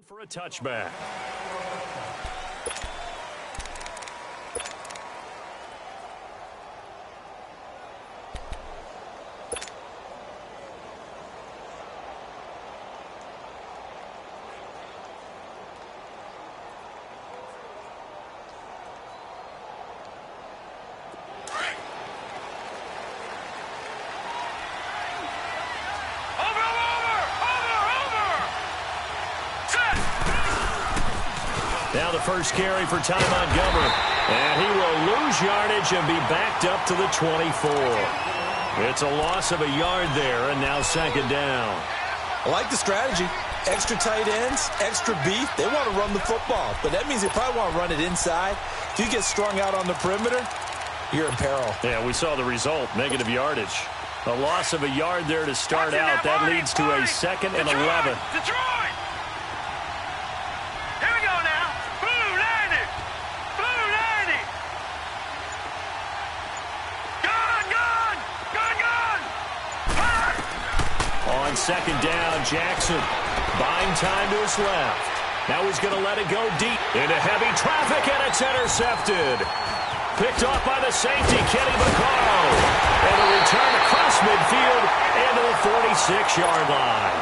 For a touchback. Now the first carry for Ty Montgomery. And he will lose yardage and be backed up to the 24. It's a loss of a yard there, and now second down. I like the strategy. Extra tight ends, extra beef. They want to run the football, but that means they probably want to run it inside. If you get strung out on the perimeter, you're in peril. Yeah, we saw the result, negative yardage. A loss of a yard there to start out. That leads to a 2nd and 11. Detroit! Here we go now. Blue 90. Blue 90. Gun. Fire! On second down, Jackson buying time to his left. Now he's going to let it go deep into heavy traffic, and it's intercepted. Picked off by the safety, Kenny Vaccaro. And a return across midfield into the 46-yard line.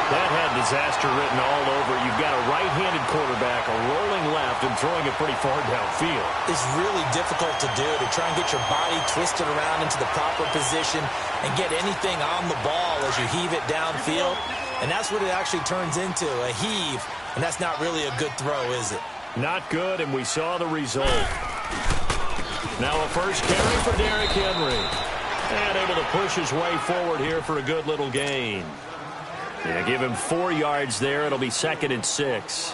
That had disaster written all over it. You've got a right-handed quarterback, a rolling left, and throwing it pretty far downfield. It's really difficult to do, to try and get your body twisted around into the proper position and get anything on the ball as you heave it downfield. And that's what it actually turns into, a heave. And that's not really a good throw, is it? Not good, and we saw the result. Now a first carry for Derrick Henry. And able to push his way forward here for a good little gain. Yeah, give him 4 yards there. It'll be 2nd and 6.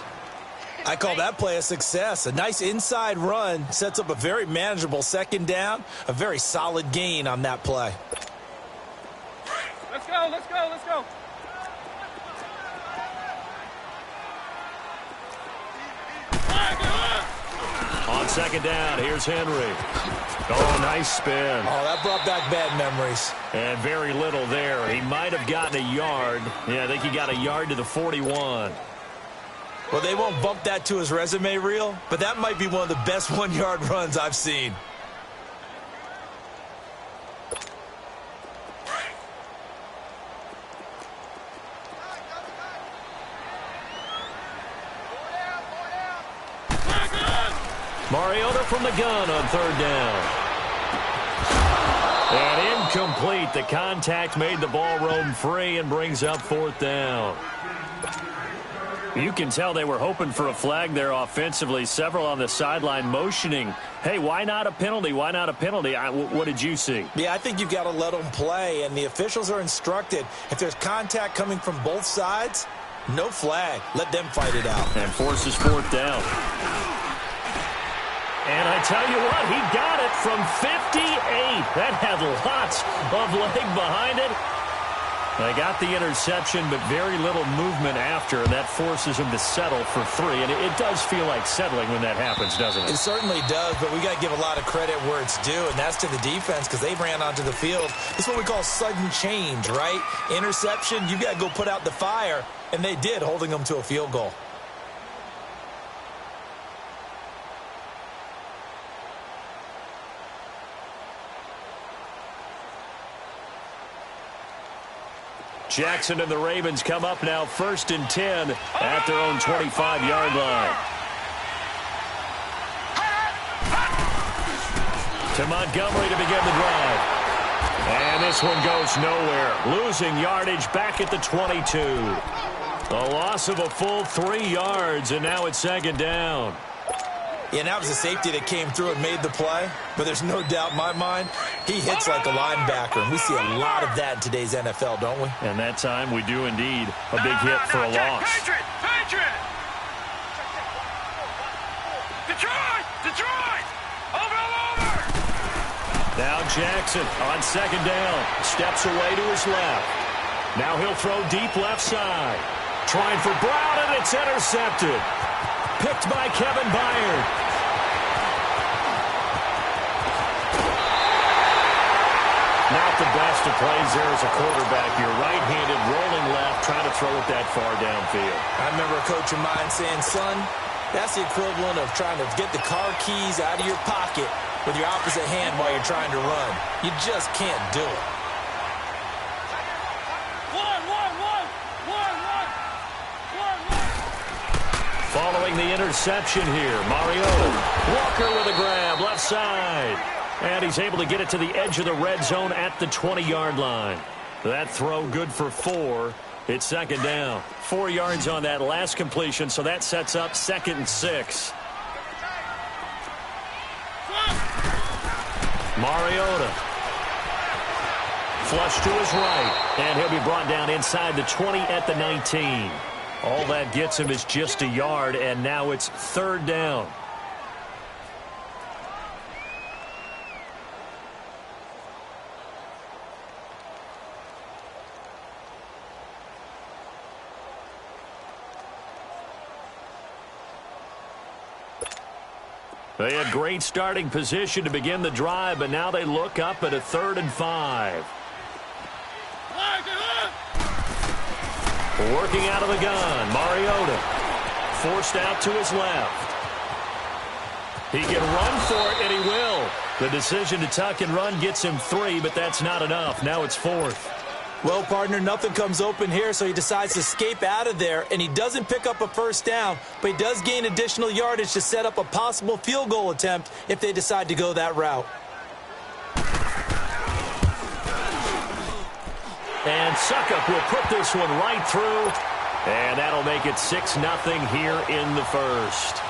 I call that play a success. A nice inside run sets up a very manageable second down. A very solid gain on that play. Let's go. On second down, here's Henry. Oh, nice spin. Oh, that brought back bad memories. And very little there. He might have gotten a yard. Yeah, I think he got a yard to the 41. Well, they won't bump that to his resume reel, but that might be one of the best 1-yard runs I've seen. Mariota from the gun on third down. And incomplete. The contact made the ball roam free and brings up 4th down. You can tell they were hoping for a flag there offensively. Several on the sideline motioning, hey, why not a penalty? Why not a penalty? What did you see? Yeah, I think you've got to let them play, and the officials are instructed. If there's contact coming from both sides, no flag. Let them fight it out. And forces 4th down. And I tell you what, he got it from 58. That had lots of leg behind it. They got the interception, but very little movement after, and that forces him to settle for 3. And it does feel like settling when that happens, doesn't it? It certainly does, but we got to give a lot of credit where it's due, and that's to the defense because they ran onto the field. It's what we call sudden change, right? Interception, you got to go put out the fire, and they did, holding them to a field goal. Jackson and the Ravens come up now 1st and 10 at their own 25-yard line. To Montgomery to begin the drive. And this one goes nowhere. Losing yardage back at the 22. A loss of a full 3 yards, and now it's 2nd down. Yeah, and that was a safety that came through and made the play. But there's no doubt in my mind, he hits like a linebacker. And we see a lot of that in today's NFL, don't we? And that time we do indeed. A big hit for a loss. Patriot! Detroit! Over! Now Jackson on second down. Steps away to his left. Now he'll throw deep left side. Trying for Brown, and it's intercepted. Picked by Kevin Byard. Now Not the best of plays there as a quarterback. You're right-handed, rolling left, trying to throw it that far downfield. I remember a coach of mine saying, son, that's the equivalent of trying to get the car keys out of your pocket with your opposite hand while you're trying to run. You just can't do it. Following the interception here, Mariota. Walker with a grab, left side. And he's able to get it to the edge of the red zone at the 20-yard line. That throw good for 4. It's second down. 4 yards on that last completion, so that sets up 2nd and 6. Mariota. Flush to his right, and he'll be brought down inside the 20 at the 19. All that gets him is just a yard, and now it's 3rd down. They had great starting position to begin the drive, but now they look up at a 3rd and 5. Working out of the gun, Mariota. Forced out to his left. He can run for it, and he will. The decision to tuck and run gets him 3, but that's not enough. Now it's 4th. Well, partner, nothing comes open here, so he decides to escape out of there, and he doesn't pick up a first down, but he does gain additional yardage to set up a possible field goal attempt if they decide to go that route. And Suckup will put this one right through, and that'll make it 6-0 here in the first.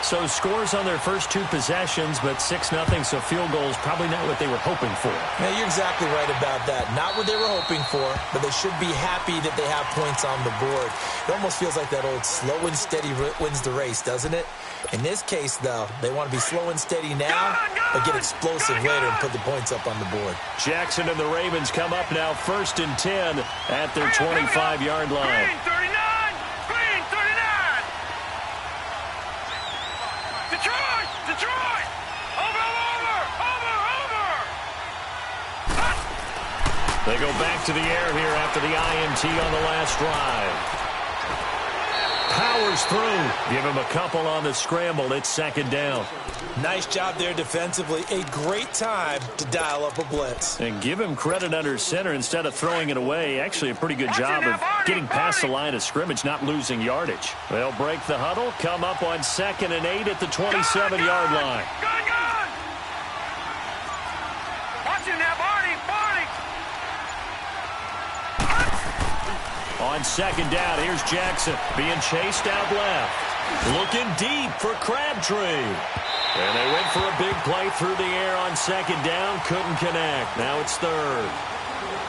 So scores on their first 2 possessions, but 6-0, so field goal is probably not what they were hoping for. Now, you're exactly right about that. Not what they were hoping for, but they should be happy that they have points on the board. It almost feels like that old slow and steady wins the race, doesn't it? In this case, though, they want to be slow and steady now, but get explosive later and put the points up on the board. Jackson and the Ravens come up now 1st and 10 at their 25-yard line. Green 39! Green 39! Detroit! Detroit! Over! They go back to the air here after the INT on the last drive. Powers through. Give him a couple on the scramble. It's 2nd down. Nice job there defensively. A great time to dial up a blitz. And give him credit under center instead of throwing it away. Actually a pretty good job of getting past the line of scrimmage, not losing yardage. They'll break the huddle, come up on 2nd and 8 at the 27-yard line. Gun! Watch him now, Barney! On 2nd down, here's Jackson being chased out left. Looking deep for Crabtree. And they went for a big play through the air on 2nd down. Couldn't connect. Now it's 3rd.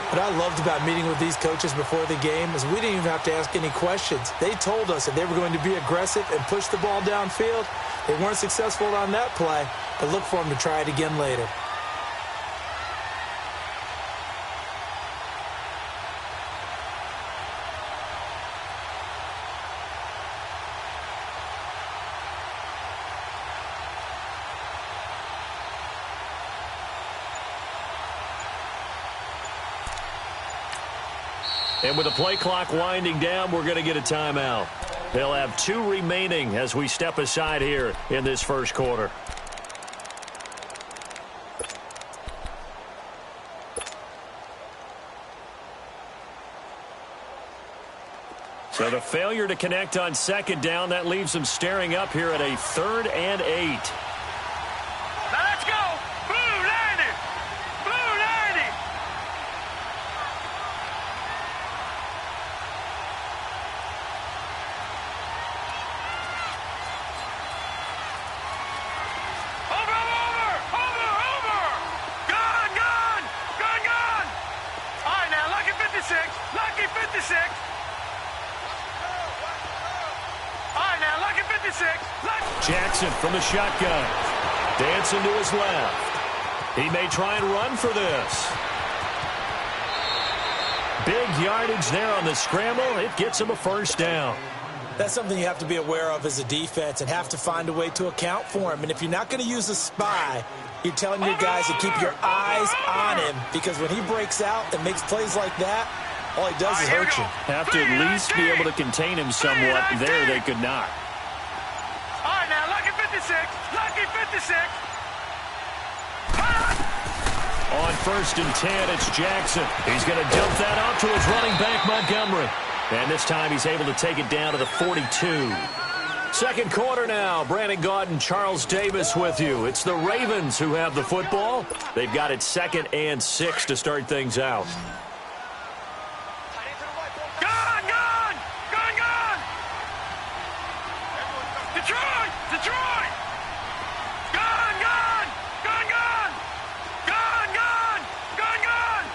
What I loved about meeting with these coaches before the game is we didn't even have to ask any questions. They told us that they were going to be aggressive and push the ball downfield. They weren't successful on that play, but look for them to try it again later. And with the play clock winding down, we're going to get a timeout. They'll have 2 remaining as we step aside here in this first quarter. So the failure to connect on 2nd down, that leaves them staring up here at a 3rd and 8. Now let's go! Blue 90! Blue 90! Over! Gun! All right, now, lucky 56. Lucky 56. All right, now, lucky 56. Jackson from the shotgun. Dancing to his left. He may try and run for this. Big yardage there on the scramble. It gets him a first down. That's something you have to be aware of as a defense and have to find a way to account for him. And if you're not going to use a spy, you're telling your guys to keep your eyes on him, because when he breaks out and makes plays like that, all he does is hurt you. Have to at least be able to contain him somewhat. There they could not. All right, now, lucky 56. Lucky 56. On 1st and 10, it's Jackson. He's going to dump that off to his running back, Montgomery. And this time he's able to take it down to the 42. Second quarter now. Brandon Gaudin, Charles Davis with you. It's the Ravens who have the football. They've got it 2nd and 6 to start things out. Gone, gone, gone, gone. Detroit, Detroit. Gone, gone, gone, gone. Gone, gone, gone, gone.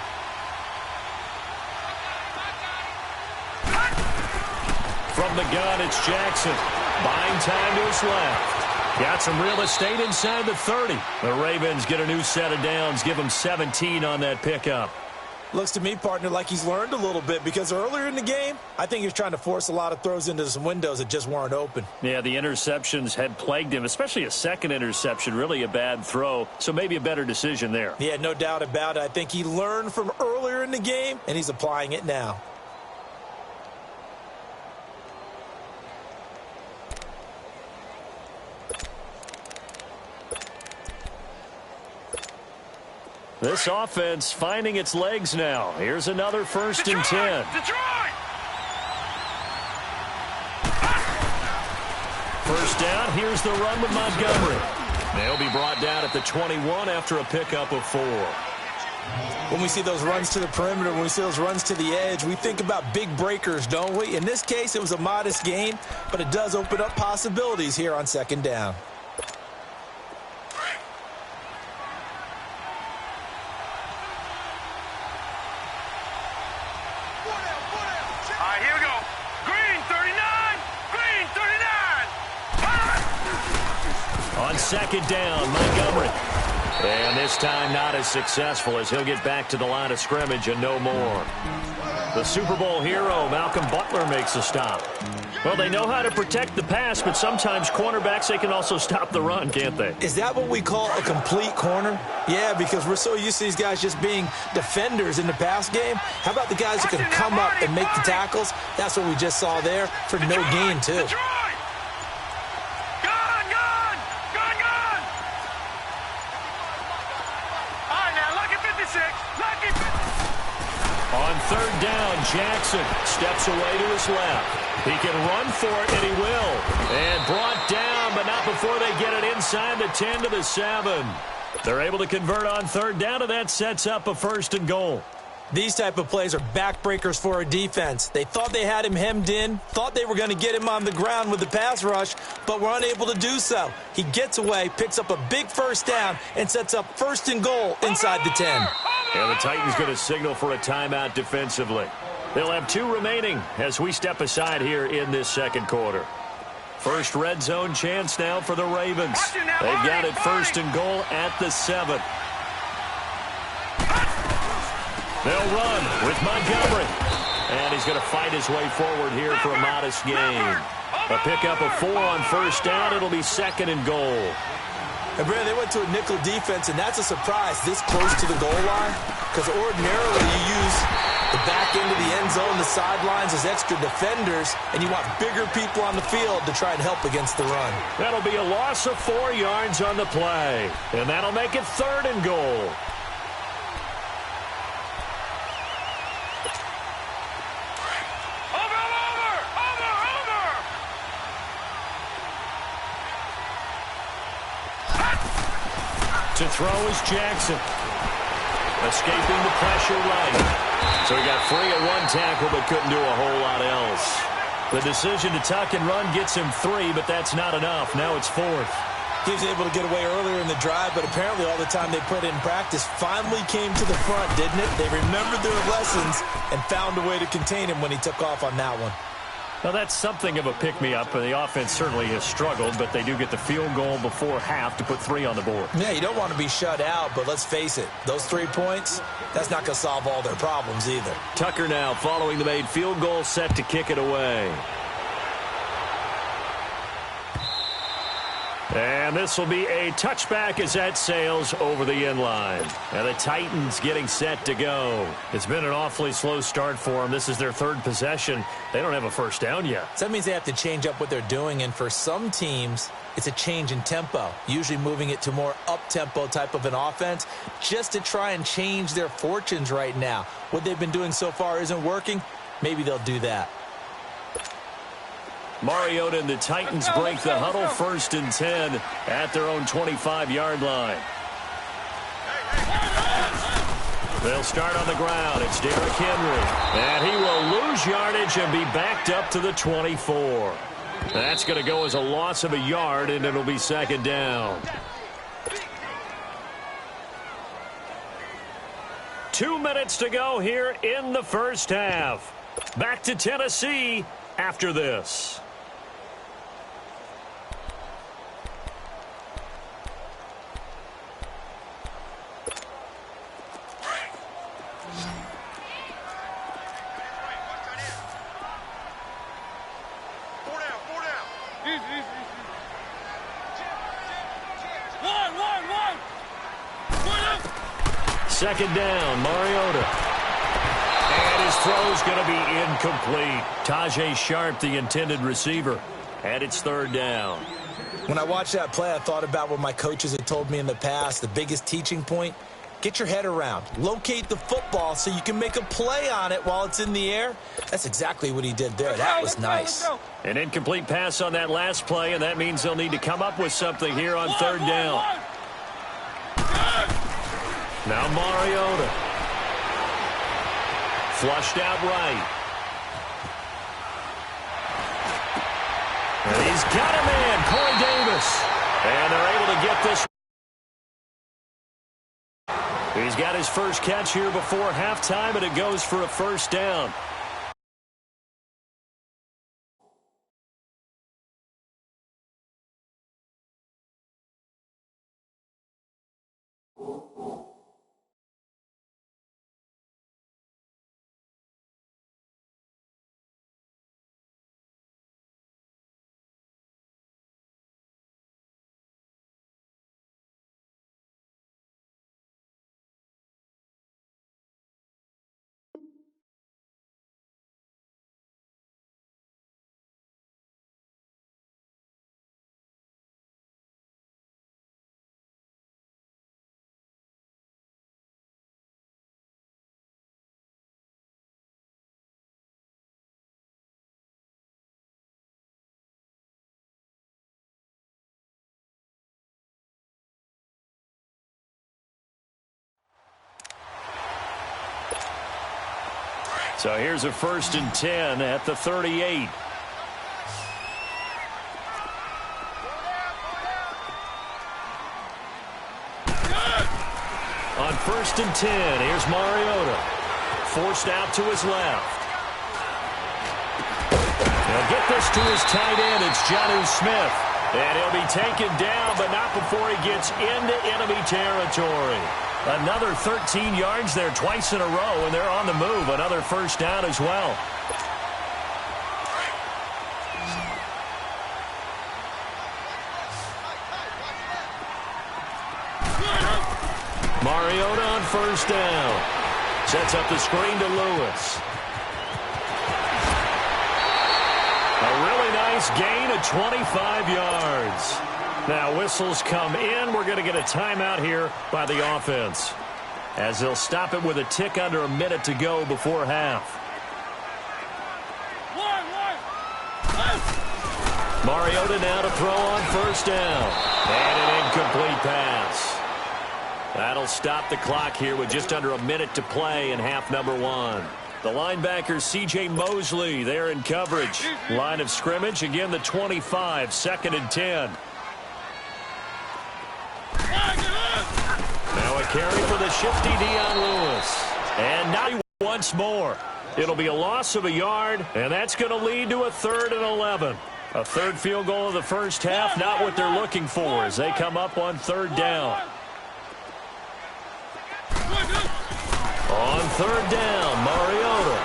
From the gun, it's Jackson. Buying time to his left. Got some real estate inside the 30. The Ravens get a new set of downs. Give them 17 on that pickup. Looks to me, partner, like he's learned a little bit, because earlier in the game, I think he was trying to force a lot of throws into some windows that just weren't open. Yeah, the interceptions had plagued him, especially a second interception, really a bad throw, so maybe a better decision there. Yeah, no doubt about it. I think he learned from earlier in the game, and he's applying it now. This offense finding its legs now. Here's another 1st and 10. Detroit. First down, here's the run with Montgomery. They'll be brought down at the 21 after a pickup of 4. When we see those runs to the perimeter, when we see those runs to the edge, we think about big breakers, don't we? In this case, it was a modest gain, but it does open up possibilities here on 2nd down. On 2nd down, Montgomery. And this time not as successful, as he'll get back to the line of scrimmage and no more. The Super Bowl hero, Malcolm Butler, makes a stop. Well, they know how to protect the pass, but sometimes cornerbacks, they can also stop the run, can't they? Is that what we call a complete corner? Yeah, because we're so used to these guys just being defenders in the pass game. How about the guys who can come up and make the tackles? That's what we just saw there for no gain, too. On 3rd down, Jackson steps away to his left. He can run for it, and he will. And brought down, but not before they get it inside the 10 to the 7. They're able to convert on 3rd down, and that sets up a 1st and goal. These type of plays are backbreakers for a defense. They thought they had him hemmed in, thought they were going to get him on the ground with the pass rush, but were unable to do so. He gets away, picks up a big 1st down, and sets up 1st and goal inside the 10. And the Titans going to signal for a timeout defensively. They'll have 2 remaining as we step aside here in this 2nd quarter. First red zone chance now for the Ravens. They've got it 1st and goal at the 7. They'll run with Montgomery. And he's going to fight his way forward here for a modest gain. A pickup of 4 on 1st down. It'll be 2nd and goal. And, Brandon, they went to a nickel defense, and that's a surprise this close to the goal line, because ordinarily you use the back end of the end zone, the sidelines as extra defenders, and you want bigger people on the field to try and help against the run. That'll be a loss of 4 yards on the play, and that'll make it 3rd and goal. To throw is Jackson. Escaping the pressure right. So he got free of 1 tackle but couldn't do a whole lot else. The decision to tuck and run gets him 3, but that's not enough. Now it's 4th. He was able to get away earlier in the drive, but apparently all the time they put in practice finally came to the front, didn't it? They remembered their lessons and found a way to contain him when he took off on that one. Now, that's something of a pick-me-up, and the offense certainly has struggled, but they do get the field goal before half to put 3 on the board. Yeah, you don't want to be shut out, but let's face it, those 3 points, that's not going to solve all their problems either. Tucker now following the made field goal, set to kick it away. And this will be a touchback as that sails over the inline. And the Titans getting set to go. It's been an awfully slow start for them. This is their third possession. They don't have a first down yet. So that means they have to change up what they're doing, and for some teams, it's a change in tempo, usually moving it to more up-tempo type of an offense just to try and change their fortunes right now. What they've been doing so far isn't working. Maybe they'll do that. Mariota and the Titans break the huddle, 1st and 10 at their own 25-yard line. They'll start on the ground. It's Derrick Henry. And he will lose yardage and be backed up to the 24. That's going to go as a loss of a yard, and it'll be 2nd down. 2 minutes to go here in the first half. Back to Tennessee after this. Second down, Mariota. And his throw's going to be incomplete. Tajay Sharp, the intended receiver. And it's 3rd down. When I watched that play, I thought about what my coaches had told me in the past. The biggest teaching point, get your head around. Locate the football so you can make a play on it while it's in the air. That's exactly what he did there. That was nice. An incomplete pass on that last play, and that means they'll need to come up with something here on 3rd down. Now Mariota. Flushed out right. And he's got a man, Corey Davis. And they're able to get this. He's got his first catch here before halftime, and it goes for a 1st down. So here's a 1st and 10 at the 38. On 1st and 10, here's Mariota. Forced out to his left. He'll get this to his tight end. It's Jonnu Smith. And he'll be taken down, but not before he gets into enemy territory. Another 13 yards there twice in a row, and they're on the move. Another 1st down as well. Mariota on 1st down. Sets up the screen to Lewis. A really nice gain of 25 yards. Now whistles come in. We're going to get a timeout here by the offense, as they'll stop it with a tick under a minute to go before half. Mariota now to throw on 1st down. And an incomplete pass. That'll stop the clock here with just under a minute to play in half number 1. The linebacker C.J. Mosley there in coverage. Line of scrimmage, again the 25, 2nd and 10. Now a carry for the shifty Dion Lewis. And now once more. It'll be a loss of a yard, and that's going to lead to a 3rd and 11. A 3rd field goal of the first half, not what they're looking for as they come up on 3rd down. On 3rd down, Mariota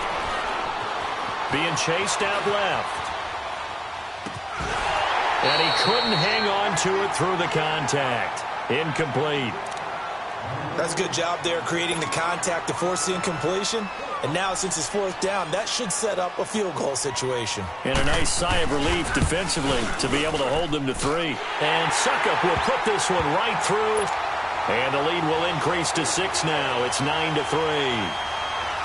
being chased out left. And he couldn't hang on to it through the contact. Incomplete. That's a good job there creating the contact to force the incompletion. And now, since it's fourth down, that should set up a field goal situation. And a nice sigh of relief defensively to be able to hold them to 3. And Suckup will put this one right through. And the lead will increase to 6 now. It's 9-3.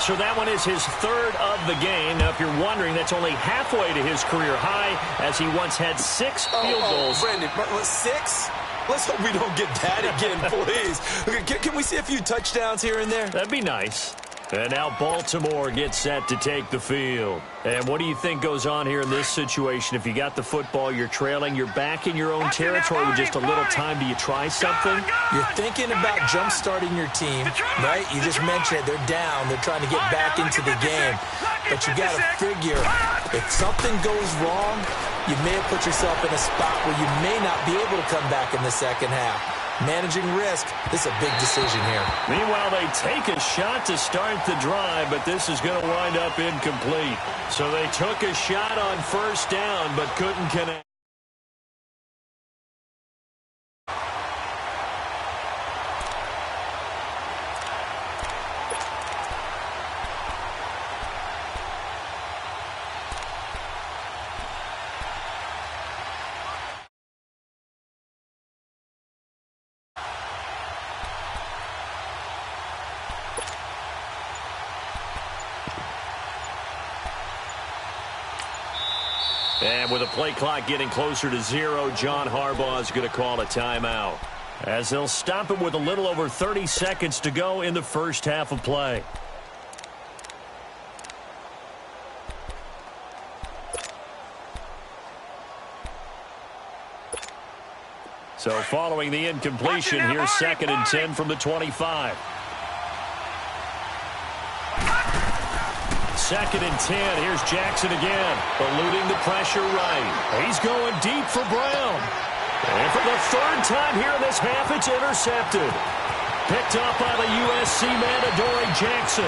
So that one is his third of the game. Now, if you're wondering, that's only halfway to his career high, as he once had 6 field goals. Brandon, 6? Let's hope we don't get that again, please. Can we see a few touchdowns here and there? That'd be nice. And now Baltimore gets set to take the field. And what do you think goes on here in this situation? If you got the football, you're trailing, you're back in your own territory with just a little time. Do you try something? You're thinking about jump-starting your team, right? You just mentioned it. They're down. They're trying to get back into the game. But you got to figure, if something goes wrong, you may have put yourself in a spot where you may not be able to come back in the second half. Managing risk, this is a big decision here. Meanwhile, they take a shot to start the drive, but this is going to wind up incomplete. So they took a shot on first down, but couldn't connect. And with the play clock getting closer to 0, John Harbaugh is going to call a timeout, as they'll stop it with a little over 30 seconds to go in the first half of play. So following the incompletion, here's 2nd and 10 from the 25. 2nd and 10. Here's Jackson again, eluding the pressure right. He's going deep for Brown. And for the 3rd time here in this half, it's intercepted. Picked up by the USC man, Adoree Jackson.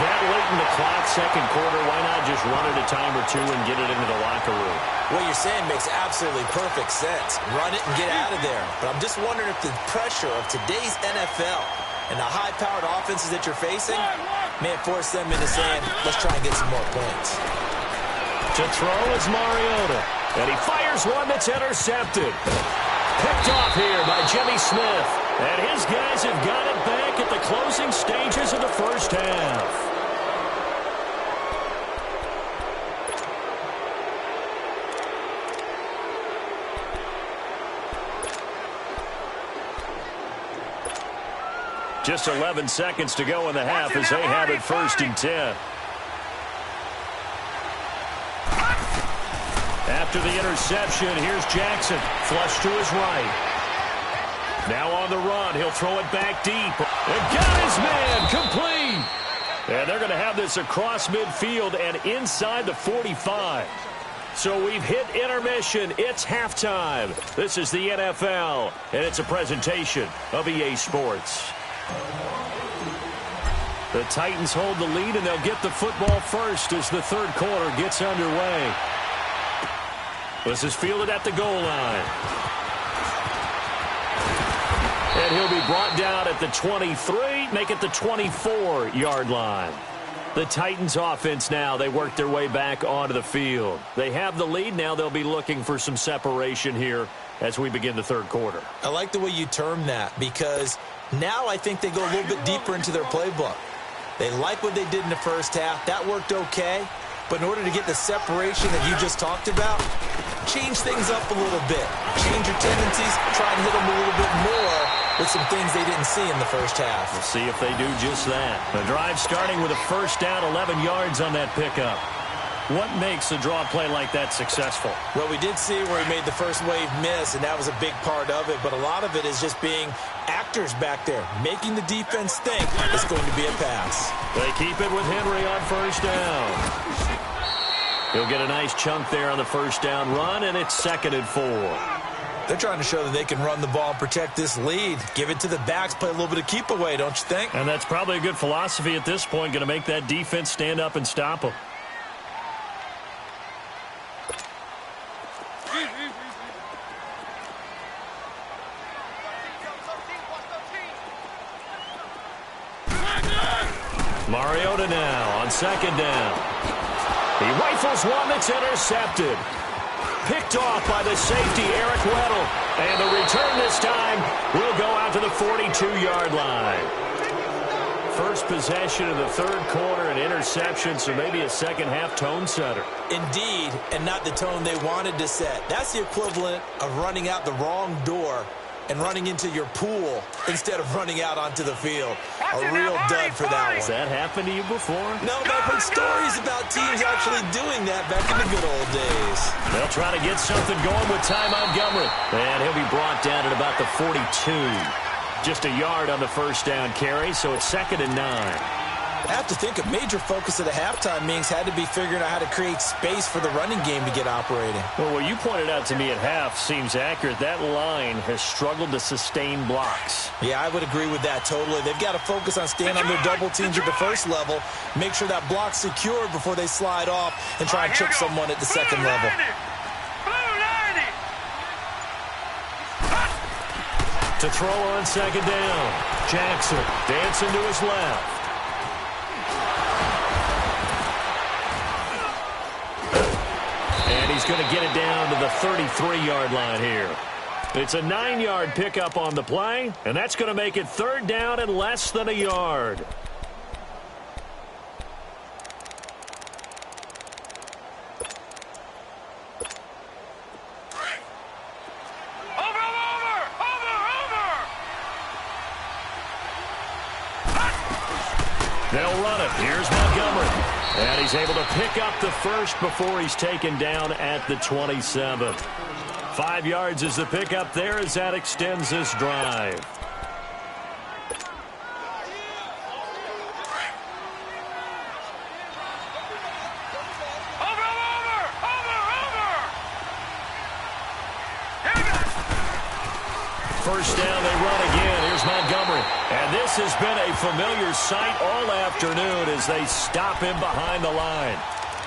That late in the clock, second quarter, why not just run it a time or two and get it into the locker room? What you're saying makes absolutely perfect sense. Run it and get out of there. But I'm just wondering if the pressure of today's NFL and the high-powered offenses that you're facing may have forced them into saying, let's try and get some more points. To throw is Mariota. And he fires one that's intercepted. Picked off here by Jimmy Smith. And his guys have got it back at the closing stages of the first half. Just 11 seconds to go in the half as they have it 1st and 10. After the interception, here's Jackson. Flush to his right. Now on the run, he'll throw it back deep. And got his man, complete. And they're going to have this across midfield and inside the 45. So we've hit intermission. It's halftime. This is the NFL, and it's a presentation of EA Sports. The Titans hold the lead, and they'll get the football first as the third quarter gets underway. This is fielded at the goal line. And he'll be brought down at the 23, make it the 24-yard line. The Titans offense now, they work their way back onto the field. They have the lead. Now they'll be looking for some separation here as we begin the third quarter. I like the way you term that, because now I think they go a little bit deeper into their playbook. They like what they did in the first half. That worked okay. But in order to get the separation that you just talked about, change things up a little bit. Change your tendencies. Try and hit them a little bit more with some things they didn't see in the first half. We'll see if they do just that. The drive starting with a first down, 11 yards on that pickup. What makes a draw play like that successful? Well, we did see where he made the first wave miss, and that was a big part of it. But a lot of it is just being actors back there, making the defense think it's going to be a pass. They keep it with Henry on first down. He'll get a nice chunk there on the first down run, and it's 2nd and 4. They're trying to show that they can run the ball and protect this lead. Give it to the backs, play a little bit of keep away, don't you think? And that's probably a good philosophy at this point, going to make that defense stand up and stop them. Mariota now on second down. He rifles one that's intercepted. Picked off by the safety, Eric Weddle. And the return this time will go out to the 42-yard line. First possession of the third quarter, an interception, so maybe a second-half tone setter. Indeed, and not the tone they wanted to set. That's the equivalent of running out the wrong door and running into your pool instead of running out onto the field. A real dud for that one. Has that happened to you before? No, but I've heard stories about teams actually doing that back in the good old days. They'll try to get something going with Ty Montgomery. And he'll be brought down at about the 42. Just a yard on the first down carry, so it's 2nd and 9. I have to think a major focus of the halftime meetings had to be figuring out how to create space for the running game to get operating. Well, what you pointed out to me at half seems accurate. That line has struggled to sustain blocks. Yeah, I would agree with that totally. They've got to focus on staying on their double teams at the first level, make sure that block's secured before they slide off and try and trick someone at the second level. To throw on second down, Jackson dancing to his left. And he's going to get it down to the 33-yard line here. It's a 9-yard pickup on the play, and that's going to make it 3rd down and less than a yard. They'll run it. Here's Montgomery. And he's able to pick up the first before he's taken down at the 27. 5 yards is the pickup there as that extends this drive. First down, they run again. Here's Montgomery. And this has been a familiar sight all afternoon as they stop him behind the line.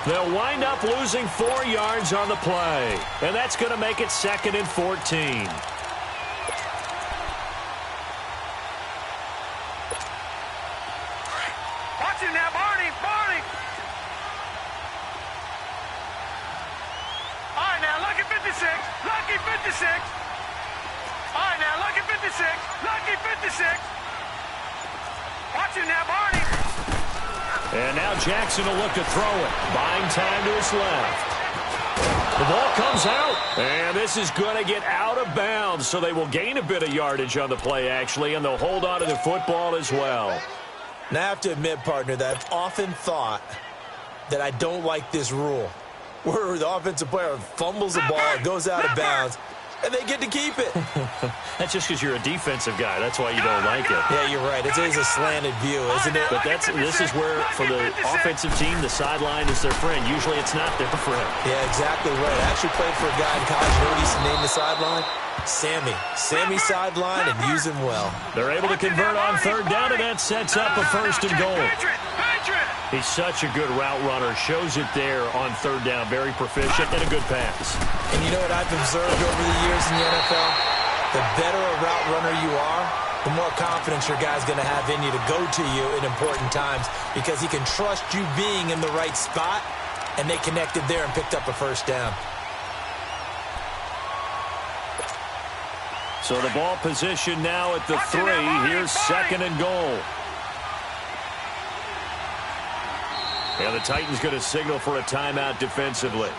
They'll wind up losing 4 yards on the play. And that's going to make it 2nd and 14. Watch him now, Barney. All right, now, lucky 56. Lucky 56. All right, now, lucky 56. Lucky 56. Watch him now, Barney. And now Jackson will look to throw it. Buying time to his left. The ball comes out. And this is going to get out of bounds, so they will gain a bit of yardage on the play, actually, and they'll hold on to the football as well. Now, I have to admit, partner, that I've often thought that I don't like this rule, where the offensive player fumbles the ball, it goes out of bounds, and they get to keep it. That's just because you're a defensive guy. That's why you don't like it. Yeah, you're right. It is a slanted view, isn't it? But this is where, for the offensive team, the sideline is their friend. Usually it's not their friend. Yeah, exactly right. I actually played for a guy in college. You know what he used to name the sideline? Sammy. Sammy sideline, and use him well. They're able to convert on 3rd down, and that sets up a 1st and goal. He's such a good route runner. Shows it there on 3rd down. Very proficient and a good pass. And you know what I've observed over the years in the NFL? The better a route runner you are, the more confidence your guy's going to have in you to go to you in important times because he can trust you being in the right spot, and they connected there and picked up a 1st down. So the ball position now at the 3. Here's 2nd and goal. And the Titans going to signal for a timeout defensively.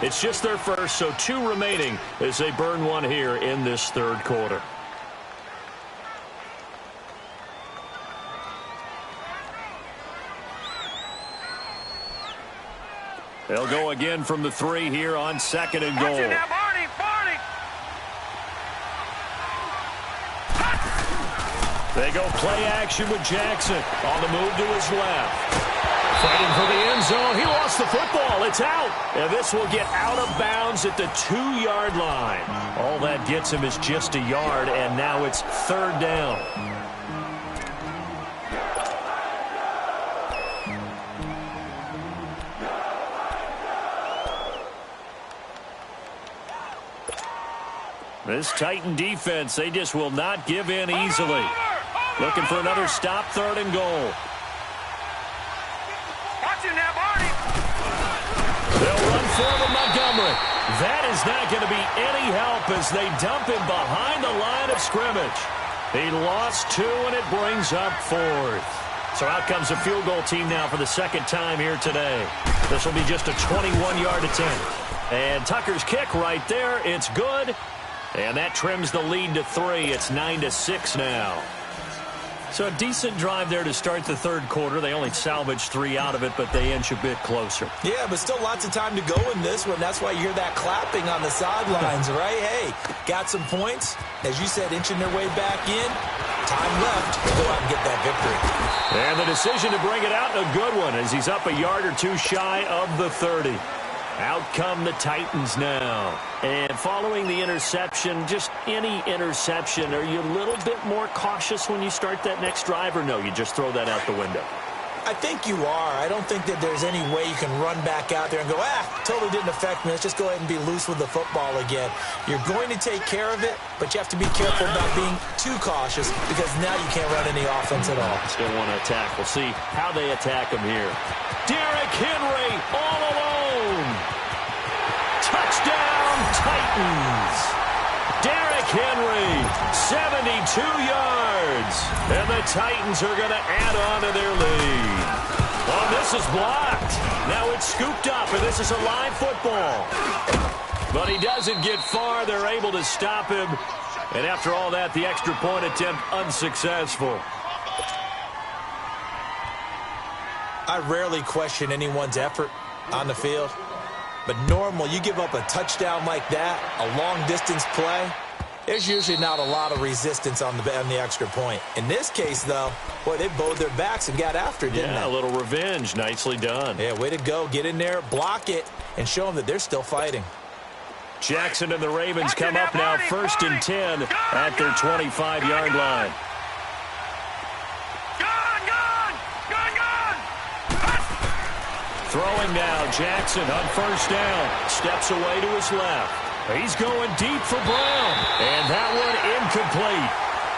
It's just their first, so 2 remaining as they burn one here in this 3rd quarter. They'll go again from the 3 here on 2nd and goal. They go play action with Jackson on the move to his left. Fighting for the end zone. He lost the football. It's out. And this will get out of bounds at the 2-yard line. All that gets him is just a yard, and now it's 3rd down. This Titan defense, they just will not give in easily. Looking for another stop, 3rd and goal. That is not going to be any help as they dump him behind the line of scrimmage. He lost 2, and it brings up 4th. So out comes a field goal team now for the second time here today. This will be just a 21-yard attempt. And Tucker's kick right there. It's good. And that trims the lead to 3. It's 9-6 now. So a decent drive there to start the third quarter. They only salvaged 3 out of it, but they inch a bit closer. Yeah, but still lots of time to go in this one. That's why you hear that clapping on the sidelines, right? Hey, got some points. As you said, inching their way back in. Time left to go out and get that victory. And the decision to bring it out, a good one, as he's up a yard or 2 shy of the 30. Out come the Titans now. And following the interception, just any interception, are you a little bit more cautious when you start that next drive, or no, you just throw that out the window? I think you are. I don't think that there's any way you can run back out there and go, totally didn't affect me. Let's just go ahead and be loose with the football again. You're going to take care of it, but you have to be careful about being too cautious because now you can't run any offense at all. Still want to attack. We'll see how they attack him here. Derrick Henry all alone. Touchdown, Titans. Derrick Henry, 72 yards. And the Titans are going to add on to their lead. Oh, this is blocked. Now it's scooped up, and this is a live football. But he doesn't get far. They're able to stop him. And after all that, the extra point attempt unsuccessful. I rarely question anyone's effort on the field. But normal, you give up a touchdown like that, a long-distance play, there's usually not a lot of resistance on the extra point. In this case, though, boy, they bowed their backs and got after it, didn't they? Yeah, a little revenge. Nicely done. Yeah, way to go. Get in there, block it, and show them that they're still fighting. Jackson and the Ravens come up now 1st and 10 at their 25-yard line. Throwing now, Jackson on 1st down. Steps away to his left. He's going deep for Brown. And that one incomplete.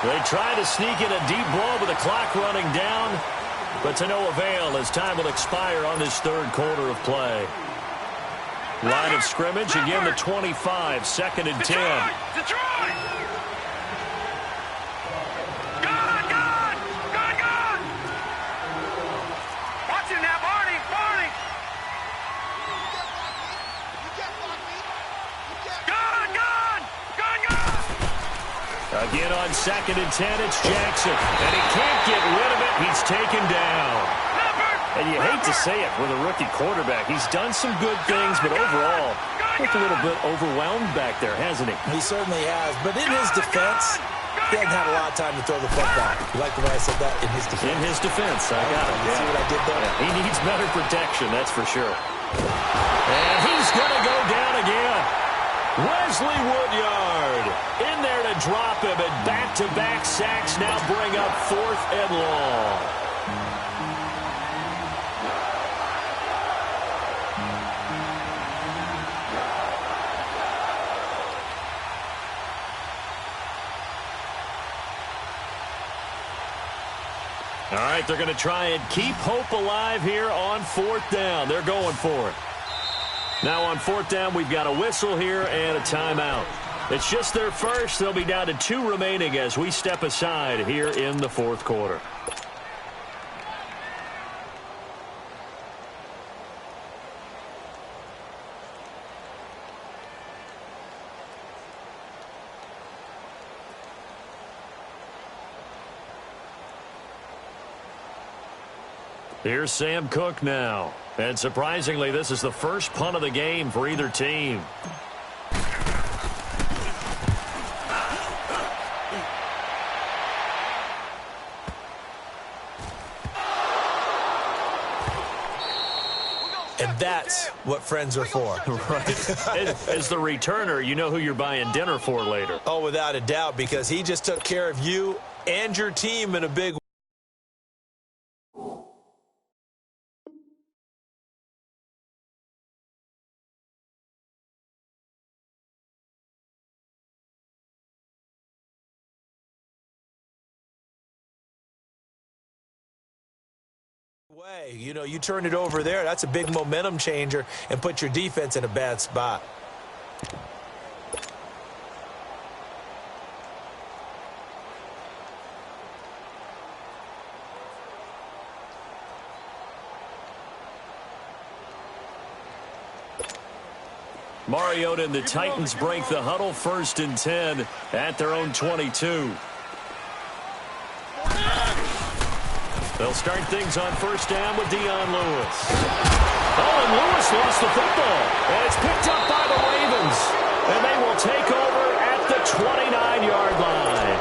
They try to sneak in a deep ball with the clock running down. But to no avail as time will expire on this third quarter of play. Line of scrimmage, again the 25, 2nd and 10. Detroit! Again on 2nd and 10, it's Jackson. And he can't get rid of it. He's taken down. And you hate to say it with a rookie quarterback. He's done some good things, but overall, looked a little bit overwhelmed back there, hasn't he? He certainly has. But in his defense, he hasn't had a lot of time to throw the football. You like the way I said that? In his defense. In his defense, I got it. You see what I did there? Yeah, he needs better protection, that's for sure. And he's going to go down again. Wesley Woodyard in there to drop him, and back-to-back sacks now bring up 4th and long. All right, they're going to try and keep hope alive here on 4th down. They're going for it. Now on 4th down, we've got a whistle here and a timeout. It's just their first. They'll be down to 2 remaining as we step aside here in the 4th quarter. Here's Sam Cook now. And surprisingly, this is the first punt of the game for either team. And that's what friends are for. Right. As the returner, you know who you're buying dinner for later. Oh, without a doubt, because he just took care of you and your team in a big way. You know, you turn it over there, that's a big momentum changer and put your defense in a bad spot. Mariota and the Titans break the huddle, 1st and 10 at their own 22. They'll start things on 1st down with Dion Lewis. Oh, and Lewis lost the football. And it's picked up by the Ravens. And they will take over at the 29-yard line.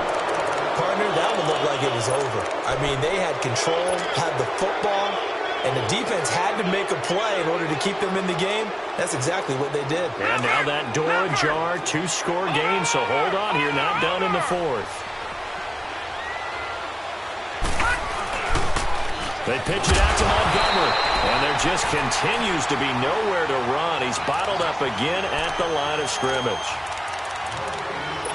Partner, that would look like it was over. I mean, they had control, had the football, and the defense had to make a play in order to keep them in the game. That's exactly what they did. And now that door ajar, 2-score game, so hold on here, not done in the 4th. They pitch it out to Montgomery, and there just continues to be nowhere to run. He's bottled up again at the line of scrimmage.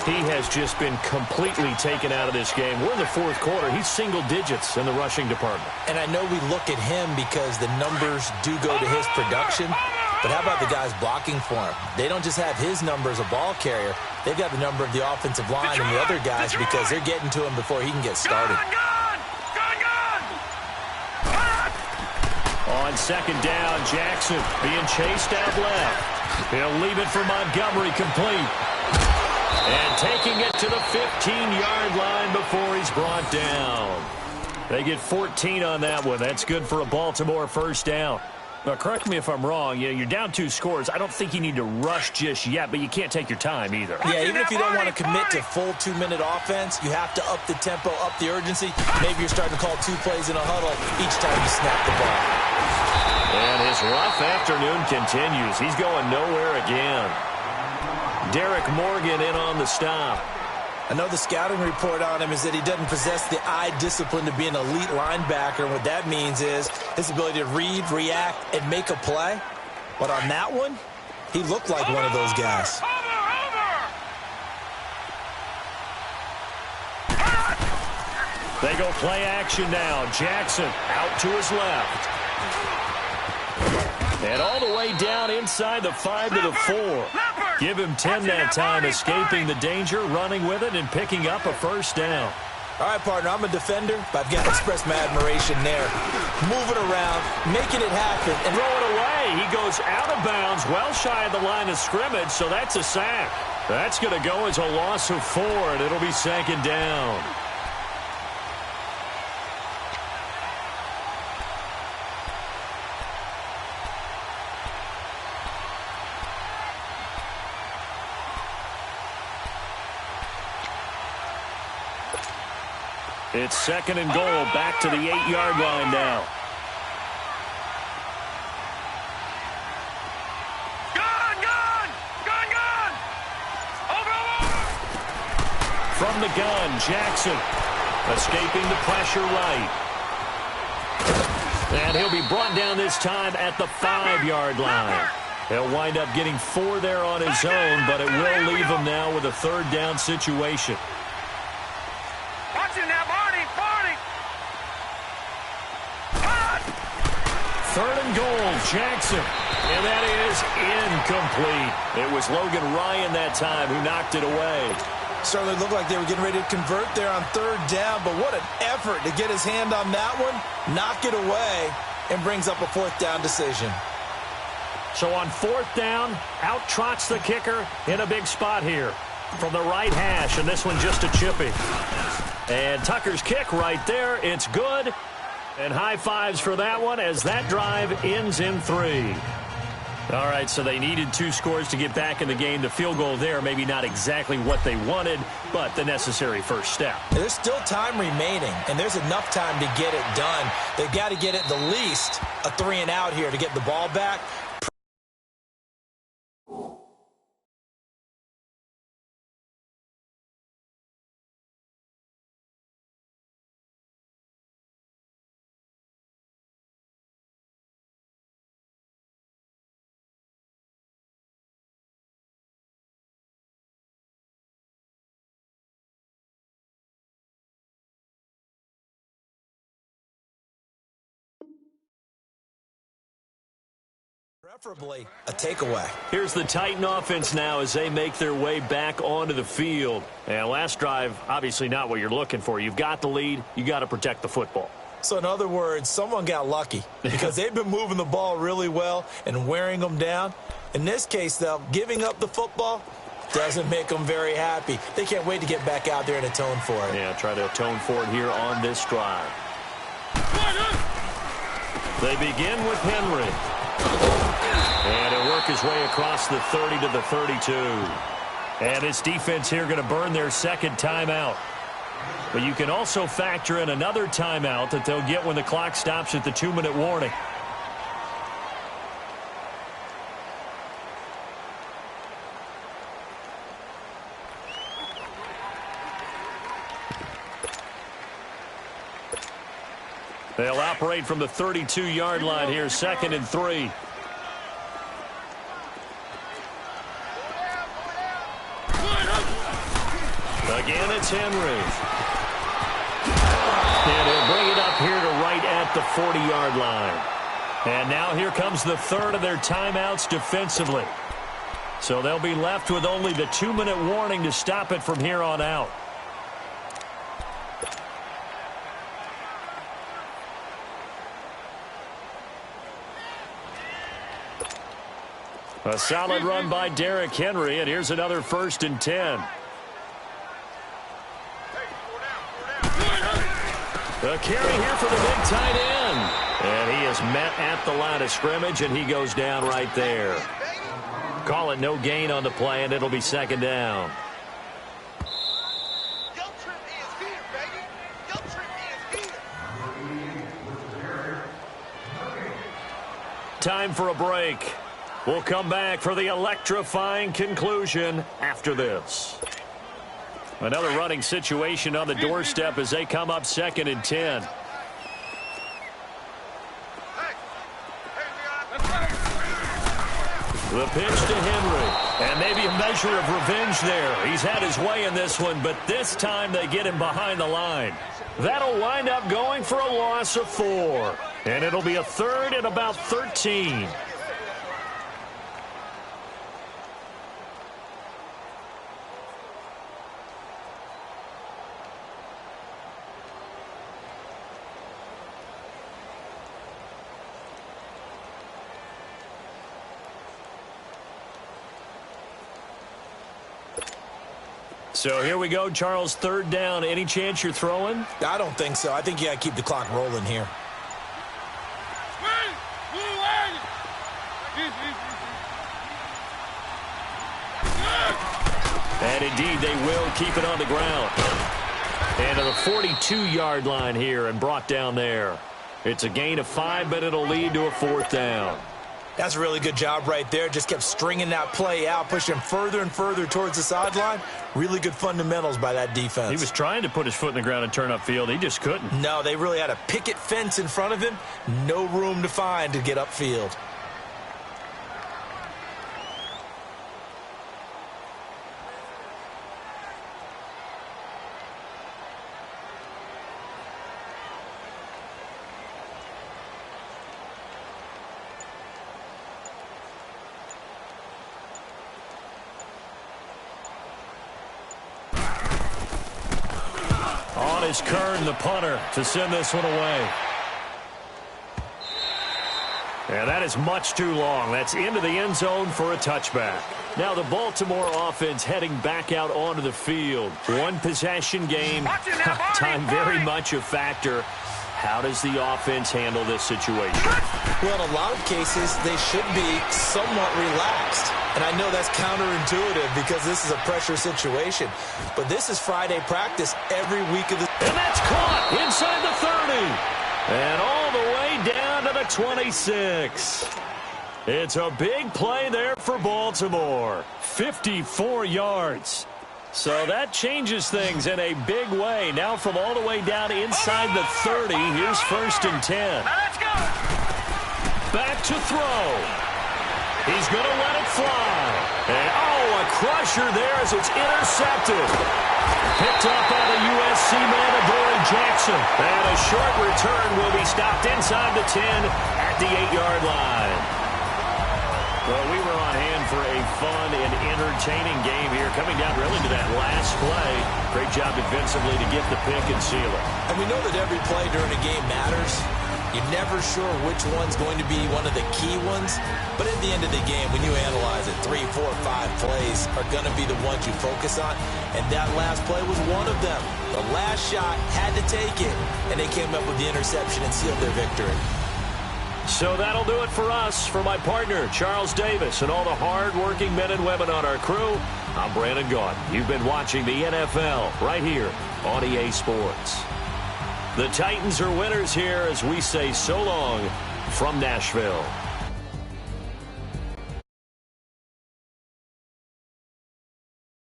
He has just been completely taken out of this game. We're in the 4th quarter. He's single digits in the rushing department. And I know we look at him because the numbers do go to his production, but how about the guys blocking for him? They don't just have his number as a ball carrier. They've got the number of the offensive line and the other guys because they're getting to him before he can get started. On 2nd down, Jackson being chased out left. He'll leave it for Montgomery, complete. And taking it to the 15-yard line before he's brought down. They get 14 on that one. That's good for a Baltimore 1st down. Now, correct me if I'm wrong. You're down 2 scores. I don't think you need to rush just yet, but you can't take your time either. Yeah, even if you don't want to commit to full 2-minute offense, you have to up the tempo, up the urgency. Maybe you're starting to call 2 plays in a huddle each time you snap the ball. And his rough afternoon continues. He's going nowhere again. Derek Morgan in on the stop. I know the scouting report on him is that he doesn't possess the eye discipline to be an elite linebacker. And what that means is his ability to read, react, and make a play. But on that one, he looked like one of those guys. They go play action now. Jackson out to his left. And all the way down inside the 5 to the 4. Give him 10 that time, escaping the danger, running with it, and picking up a 1st down. All right, partner, I'm a defender, but I've got to express my admiration there. Moving around, making it happen, and throw it away. He goes out of bounds, well shy of the line of scrimmage, so that's a sack. That's going to go as a loss of 4, and it'll be 2nd down. It's 2nd and goal, back to the 8-yard line now. Gun! Over! From the gun, Jackson escaping the pressure right. And he'll be brought down this time at the 5-yard line. He'll wind up getting 4 there on his own, but it will leave him now with a 3rd down situation. Watch it now, Barney! 3rd and goal, Jackson. And that is incomplete. It was Logan Ryan that time who knocked it away. Certainly looked like they were getting ready to convert there on 3rd down, but what an effort to get his hand on that one, knock it away, and brings up a 4th down decision. So on 4th down, out trots the kicker in a big spot here from the right hash, and this one just a chippy. And Tucker's kick right there, it's good. And high fives for that one as that drive ends in 3. All right, so they needed 2 scores to get back in the game. The field goal there, maybe not exactly what they wanted, but the necessary first step. There's still time remaining, and there's enough time to get it done. They've got to get at the least a 3 and out here to get the ball back. Preferably a takeaway. Here's the Titan offense now as they make their way back onto the field. And last drive, obviously not what you're looking for. You've got the lead. You got to protect the football. So in other words, someone got lucky because they've been moving the ball really well and wearing them down. In this case, though, giving up the football doesn't make them very happy. They can't wait to get back out there and atone for it. Yeah, try to atone for it here on this drive. They begin with Henry. And he'll work his way across the 30 to the 32. And this defense here going to burn their second timeout. But you can also factor in another timeout that they'll get when the clock stops at the 2-minute warning. They'll operate from the 32-yard line here, 2nd and 3. Again, it's Henry. And he'll bring it up here to right at the 40-yard line. And now here comes the third of their timeouts defensively. So they'll be left with only the 2-minute warning to stop it from here on out. A solid run by Derrick Henry, and here's another 1st and 10. The carry here for the big tight end. And he is met at the line of scrimmage, and he goes down right there. Call it no gain on the play, and it'll be 2nd down. Time for a break. We'll come back for the electrifying conclusion after this. Another running situation on the doorstep as they come up 2nd and 10. The pitch to Henry. And maybe a measure of revenge there. He's had his way in this one, but this time they get him behind the line. That'll wind up going for a loss of 4. And it'll be a 3rd and about 13. So here we go, Charles, 3rd down. Any chance you're throwing? I don't think so. I think you got to keep the clock rolling here. And indeed, they will keep it on the ground. And to the 42-yard line here and brought down there. It's a gain of 5, but it'll lead to a 4th down. That's a really good job right there. Just kept stringing that play out, pushing further and further towards the sideline. Really good fundamentals by that defense. He was trying to put his foot in the ground and turn upfield. He just couldn't. No, they really had a picket fence in front of him. No room to find to get upfield. Is Kern, the punter, to send this one away. And that is much too long. That's into the end zone for a touchback. Now the Baltimore offense heading back out onto the field. One possession game. Time very much a factor. How does the offense handle this situation? Well, in a lot of cases, they should be somewhat relaxed. And I know that's counterintuitive because this is a pressure situation. But this is Friday practice every week of the... And that's caught inside the 30. And all the way down to the 26. It's a big play there for Baltimore. 54 yards. So that changes things in a big way. Now from all the way down inside the 30, here's 1st and 10. Now let's go. Back to throw. He's going to let it fly. And, a crusher there as it's intercepted. Picked up by the USC man, Adoree Jackson. And a short return will be stopped inside the 10 at the 8-yard line. Well, we were on hand for a fun and entertaining game here. Coming down really to that last play. Great job defensively to get the pick and seal it. And we know that every play during a game matters. You're never sure which one's going to be one of the key ones. But at the end of the game, when you analyze it, 3, 4, 5 plays are going to be the ones you focus on. And that last play was one of them. The last shot had to take it, and they came up with the interception and sealed their victory. So that'll do it for us. For my partner, Charles Davis, and all the hard-working men and women on our crew, I'm Brandon Gaudin. You've been watching the NFL right here on EA Sports. The Titans are winners here as we say so long from Nashville.